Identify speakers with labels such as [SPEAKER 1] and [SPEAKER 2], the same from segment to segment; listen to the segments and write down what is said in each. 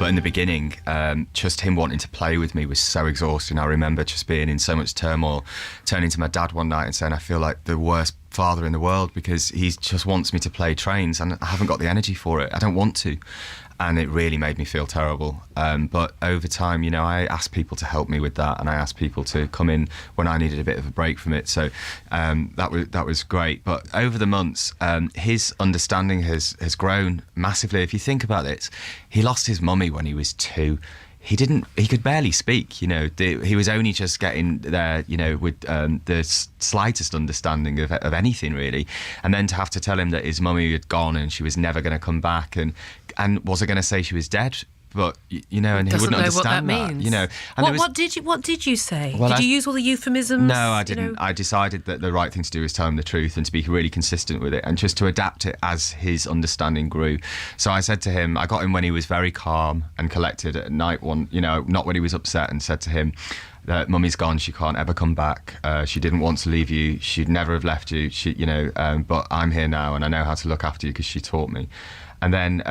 [SPEAKER 1] in the beginning, just him wanting to play with me was so exhausting. I remember just being in so much turmoil, turning to my dad one night and saying, I feel like the worst father in the world because he just wants me to play trains and I haven't got the energy for it. I don't want to. And it really made me feel terrible. But over time, you know, I asked people to help me with that, and I asked people to come in when I needed a bit of a break from it. So that was great. But over the months, his understanding has grown massively. If you think about it, he lost his mummy when he was 2. He could barely speak, you know. He was only just getting there, you know, with the slightest understanding of anything, really. And then to have to tell him that his mummy had gone and she was never going to come back, and was I going to say she was dead? But, you know, and he wouldn't understand
[SPEAKER 2] what that means.
[SPEAKER 1] You know. And
[SPEAKER 2] what did you say?
[SPEAKER 1] Well,
[SPEAKER 2] did you use all the euphemisms?
[SPEAKER 1] No, I didn't.
[SPEAKER 2] You know?
[SPEAKER 1] I decided that the right thing to do was tell him the truth and to be really consistent with it and just to adapt it as his understanding grew. So I said to him, I got him when he was very calm and collected at night, not when he was upset, and said to him that Mummy's gone, she can't ever come back. She didn't want to leave you. She'd never have left you. But I'm here now and I know how to look after you because she taught me. And then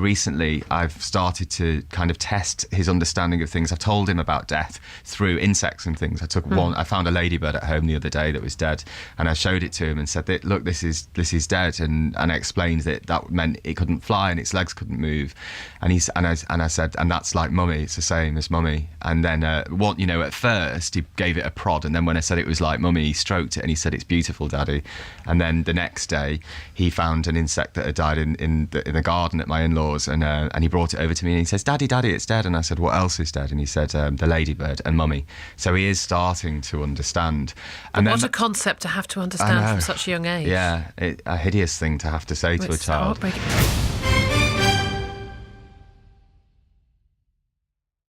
[SPEAKER 1] recently I've started to kind of test his understanding of things. I've told him about death through insects and things. I found a ladybird at home the other day that was dead, and I showed it to him and said, look, this is dead, and I explained that meant it couldn't fly and its legs couldn't move. And I said, and that's like Mummy, it's the same as Mummy. And then at first he gave it a prod, and then when I said it was like Mummy, he stroked it and he said, it's beautiful, Daddy. And then the next day he found an insect that had died in the garden at my in-laws, and he brought it over to me and he says, Daddy, it's dead. And I said, what else is dead? And he said, the ladybird and Mummy. So he is starting to understand. And
[SPEAKER 2] what a concept to have to understand from such a young age.
[SPEAKER 1] Yeah, a hideous thing to have to say to a child.
[SPEAKER 2] Heartbreaking.